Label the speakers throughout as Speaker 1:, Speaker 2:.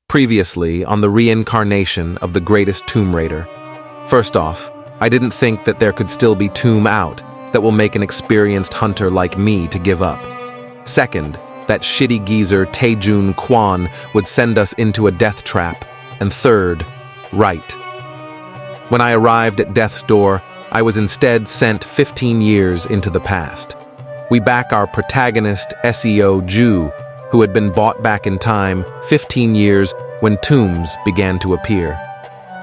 Speaker 1: Previously, on the reincarnation of the greatest tomb raider. First off, I didn't think that there could still be tomb out that will make an experienced hunter like me to give up. Second, that shitty geezer Taejun Kwan would send us into a death trap. And third, right. When I arrived at death's door, I was instead sent 15 years into the past. We back our protagonist Seo Ju, who had been bought back in time 15 years when tombs began to appear.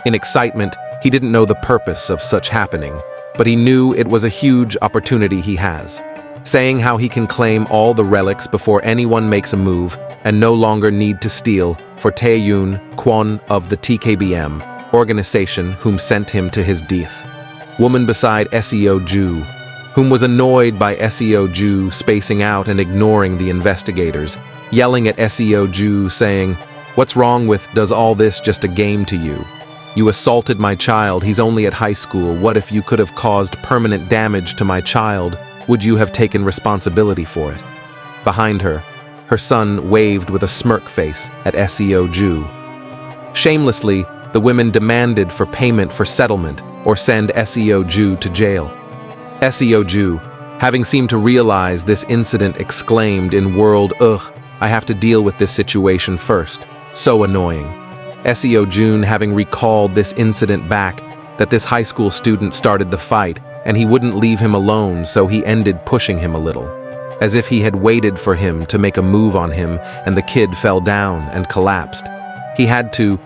Speaker 1: In excitement, he didn't know the purpose of such happening, but he knew it was a huge opportunity he has, saying how he can claim all the relics before anyone makes a move and no longer need to steal for Taeyun Kwon of the TKBM, organization whom sent him to his death. Woman beside Seo Ju, whom was annoyed by Seo Ju spacing out and ignoring the investigators, yelling at Seo Ju saying, "What's wrong with does all this just a game to you? You assaulted my child, he's only at high school. What if you could have caused permanent damage to my child? Would you have taken responsibility for it?" Behind her, her son waved with a smirk face at Seo Ju. Shamelessly, the women demanded for payment for settlement or send Seo Ju to jail. Seo Ju, having seemed to realize this incident, exclaimed in world, "Ugh, I have to deal with this situation first. So annoying." Seo Jun, having recalled this incident back, that this high school student started the fight and he wouldn't leave him alone, so he ended pushing him a little, as if he had waited for him to make a move on him and the kid fell down and collapsed. He had to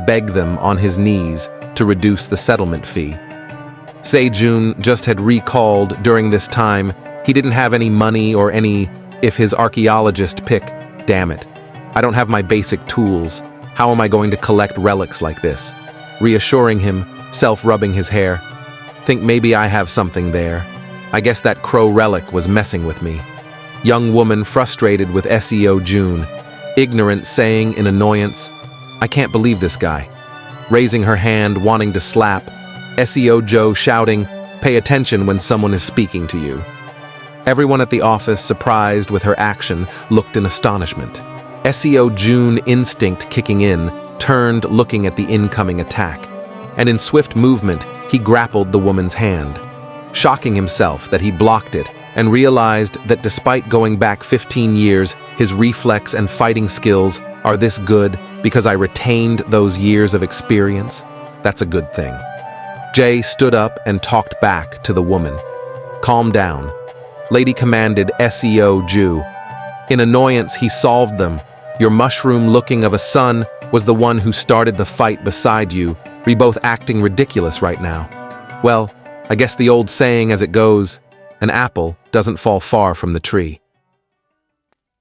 Speaker 1: beg them on his knees to reduce the settlement fee. Sejun just had recalled during this time he didn't have any money or any, if his archaeologist pick, damn it. I don't have my basic tools. How am I going to collect relics like this? Reassuring him, self-rubbing his hair. Think maybe I have something there. I guess that crow relic was messing with me. Young woman frustrated with Seo Jun, ignorant saying in annoyance, "I can't believe this guy." Raising her hand, wanting to slap, Seo Jo shouting, "Pay attention when someone is speaking to you." Everyone at the office, surprised with her action, looked in astonishment. Seo Jun, instinct kicking in, turned looking at the incoming attack, and in swift movement, he grappled the woman's hand, shocking himself that he blocked it and realized that despite going back 15 years, his reflex and fighting skills are this good because I retained those years of experience. That's a good thing. Jay stood up and talked back to the woman. "Calm down," Lady commanded Seo Ju. In annoyance, he solved them. "Your mushroom-looking of a son was the one who started the fight beside you. We're both acting ridiculous right now. Well, I guess the old saying as it goes, an apple doesn't fall far from the tree."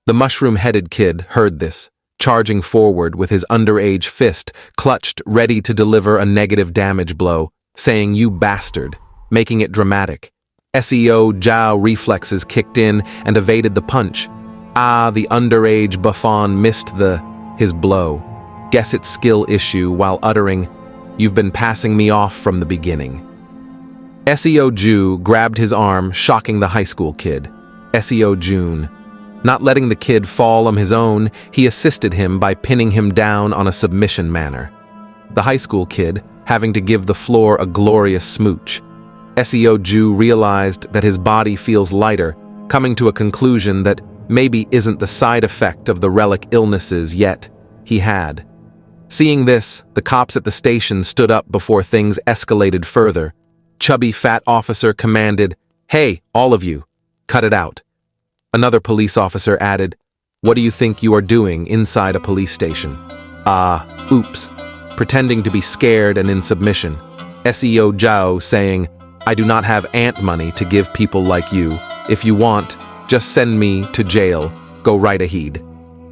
Speaker 1: The mushroom-headed kid heard this, charging forward with his underage fist clutched ready to deliver a negative damage blow, saying, "You bastard," making it dramatic. Seo Zhao reflexes kicked in and evaded the punch. The underage buffon missed his blow. Guess it's skill issue while uttering, "You've been passing me off from the beginning." Seo Ju grabbed his arm, shocking the high school kid. Seo Jun, not letting the kid fall on his own, he assisted him by pinning him down on a submission manner. The high school kid, having to give the floor a glorious smooch. Seo Ju realized that his body feels lighter, coming to a conclusion that maybe isn't the side effect of the relic illnesses yet he had. Seeing this, the cops at the station stood up before things escalated further. Chubby fat officer commanded, "Hey, all of you, cut it out." Another police officer added, "What do you think you are doing inside a police station?" Oops. Pretending to be scared and in submission. Seo Zhao saying, "I do not have ant money to give people like you. If you want, just send me to jail. Go right ahead."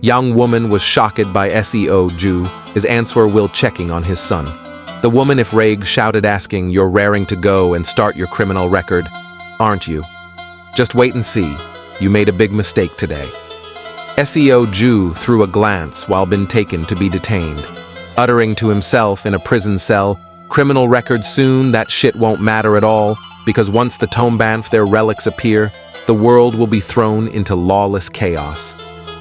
Speaker 1: Young woman was shocked by Seo Ju, his answer while checking on his son. The woman if Rag shouted asking, "You're raring to go and start your criminal record, aren't you? Just wait and see. You made a big mistake today." Seo Ju threw a glance while being taken to be detained, uttering to himself in a prison cell, "Criminal record soon, that shit won't matter at all, because once the Tombanth their relics appear, the world will be thrown into lawless chaos.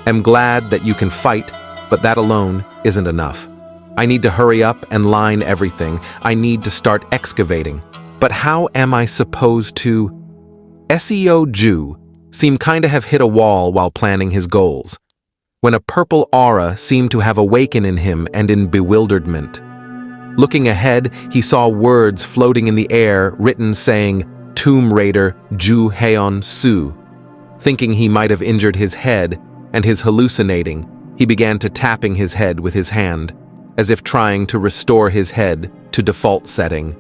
Speaker 1: Am glad that you can fight, But that alone isn't enough. I need to hurry up and line everything. I need to start excavating. But how am I supposed to? SEO Ju seemed kinda have hit a wall while planning his goals, when a purple aura seemed to have awakened in him and in bewilderment. Looking ahead, he saw words floating in the air written saying, Tomb Raider Ju Heon Su. Thinking he might have injured his head and his hallucinating, he began to tapping his head with his hand, as if trying to restore his head to default setting.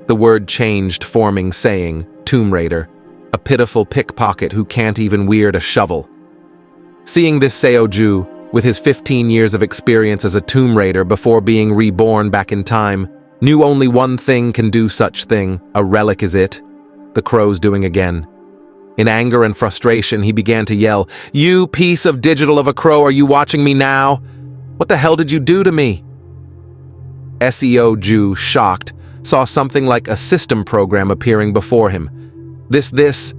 Speaker 1: The word changed, forming saying, Tomb Raider, a pitiful pickpocket who can't even wield a shovel. Seeing this Seo-ju, with his 15 years of experience as a Tomb Raider before being reborn back in time, knew only one thing can do such thing, a relic is it. The crow's doing again. In anger and frustration, he began to yell, You piece of digital of a crow, are you watching me now? What the hell did you do to me? SEO-ju, shocked, saw something like a system program appearing before him. This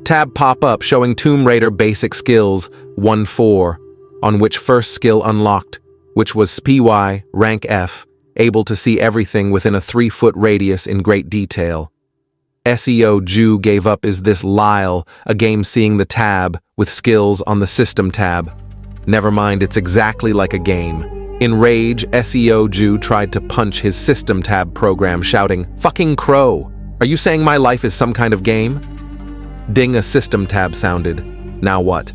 Speaker 1: tab pop up showing Tomb Raider basic skills 1-4, on which first skill unlocked, which was SPY, rank F, able to see everything within a 3-foot radius in great detail. SEO-ju gave up is this Lyle, a game seeing the tab with skills on the system tab. Never mind, it's exactly like a game. In rage, SEO-ju tried to punch his system tab program, shouting, Fucking crow! Are you saying my life is some kind of game? Ding, a system tab sounded. Now what?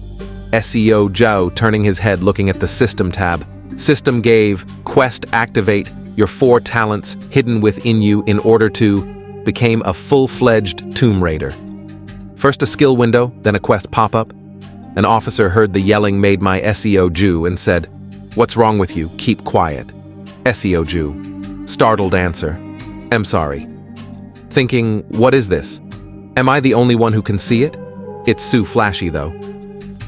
Speaker 1: SEO-ju turning his head looking at the system tab. System gave, quest activate, your 4 talents hidden within you in order to became a full-fledged Tomb Raider. First a skill window, then a quest pop-up. An officer heard the yelling made my SEO-ju and said, What's wrong with you? Keep quiet. SEO-ju. Startled answer. I'm sorry. Thinking, what is this? Am I the only one who can see it? It's Sue Flashy, though.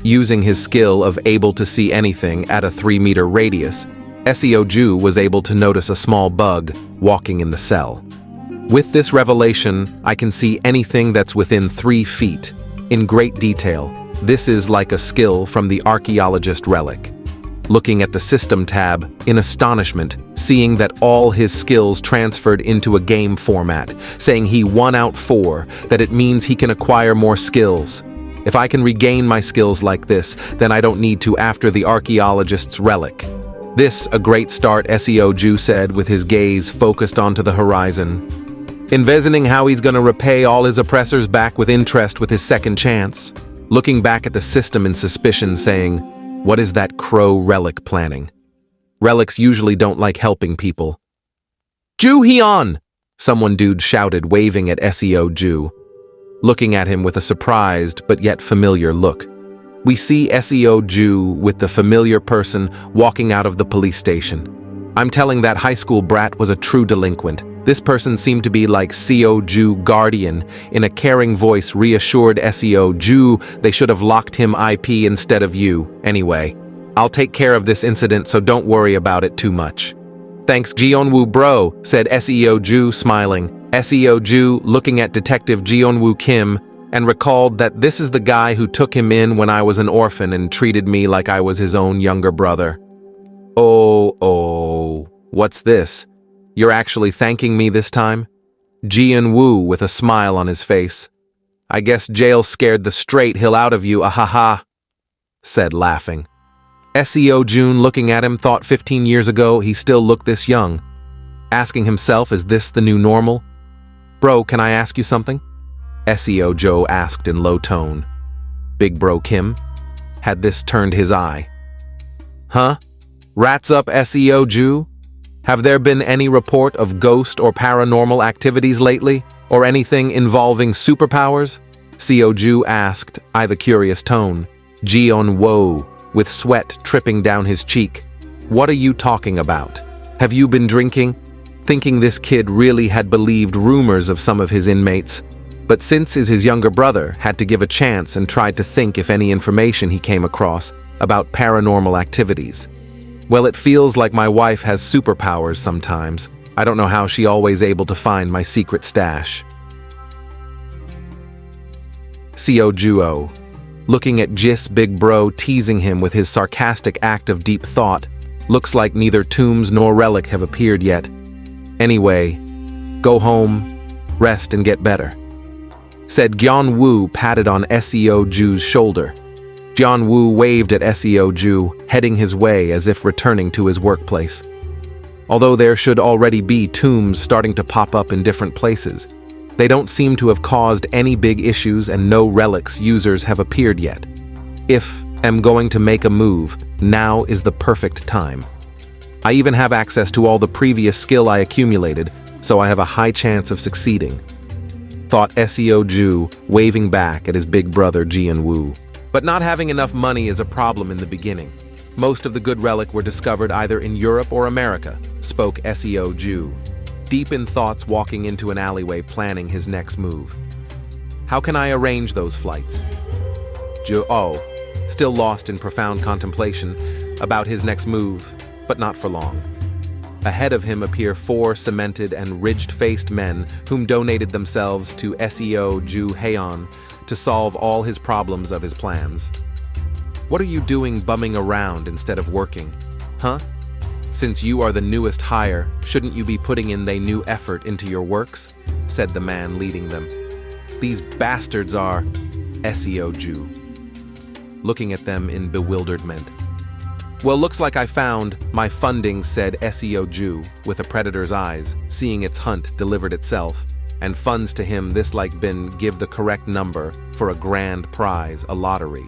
Speaker 1: Using his skill of able to see anything at a 3-meter radius, SEO-ju was able to notice a small bug walking in the cell. With this revelation, I can see anything that's within 3 feet, in great detail. This is like a skill from the archaeologist relic. Looking at the system tab, in astonishment, seeing that all his skills transferred into a game format, saying he won out 4, that it means he can acquire more skills. If I can regain my skills like this, then I don't need to after the archaeologist's relic. This, a great start, SEO-ju said with his gaze focused onto the horizon. Envisioning how he's gonna repay all his oppressors back with interest with his second chance. Looking back at the system in suspicion, saying, What is that crow relic planning? Relics usually don't like helping people. Ju-hyun! Someone dude shouted, waving at SEO-ju. Looking at him with a surprised but yet familiar look. We see SEO-ju with the familiar person walking out of the police station. I'm telling that high school brat was a true delinquent. This person seemed to be like SEO-ju guardian. In a caring voice reassured SEO-ju they should have locked him IP instead of you. Anyway, I'll take care of this incident, so don't worry about it too much. Thanks, Jeonwoo bro, said SEO-ju smiling. SEO-ju looking at Detective Jeonwoo Kim and recalled that this is the guy who took him in when I was an orphan and treated me like I was his own younger brother. Oh, what's this? You're actually thanking me this time? Jeonwoo with a smile on his face. I guess jail scared the straight hill out of you, ahaha, said laughing. SEO-jun looking at him thought 15 years ago he still looked this young. Asking himself, is this the new normal? Bro, can I ask you something? SEO-jo asked in low tone. Big bro Kim? Had this turned his eye? Huh? Rats up, SEO-ju? Have there been any report of ghost or paranormal activities lately, or anything involving superpowers? Seo-ju asked, the curious tone. Jeon-woo, with sweat tripping down his cheek. What are you talking about? Have you been drinking? Thinking this kid really had believed rumors of some of his inmates, but since his younger brother had to give a chance and tried to think if any information he came across about paranormal activities. Well, it feels like my wife has superpowers sometimes. I don't know how she always able to find my secret stash. Seo-juo, looking at Jis big bro teasing him with his sarcastic act of deep thought, Looks like neither tombs nor relic have appeared yet. Anyway, go home, rest and get better," said Gyeon Woo, patted on Seo Ju's shoulder. Gyeon Woo waved at Seo Ju, heading his way as if returning to his workplace. Although there should already be tombs starting to pop up in different places, they don't seem to have caused any big issues and no relics users have appeared yet. If I'm going to make a move, now is the perfect time. I even have access to all the previous skill I accumulated, so I have a high chance of succeeding," thought Seo Ju, waving back at his big brother Gyeon Woo. But not having enough money is a problem in the beginning. Most of the good relic were discovered either in Europe or America, spoke Seo Ju, deep in thoughts, walking into an alleyway planning his next move. "How can I arrange those flights?" Still lost in profound contemplation about his next move, but not for long. Ahead of him appear 4 cemented and ridged-faced men whom donated themselves to Seo Ju Haeon to solve all his problems of his plans. "What are you doing bumming around instead of working? Huh? Since you are the newest hire, shouldn't you be putting in the new effort into your works?" said the man leading them. "These bastards are..." Seo Ju, looking at them in bewilderment. "Well, looks like I found my funding," said Seo Ju, with a predator's eyes, seeing its hunt delivered itself, and funds to him this like bin give the correct number for a grand prize, a lottery.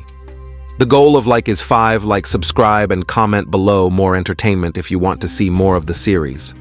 Speaker 1: The goal of like is 5, like, subscribe and comment below more entertainment if you want to see more of the series.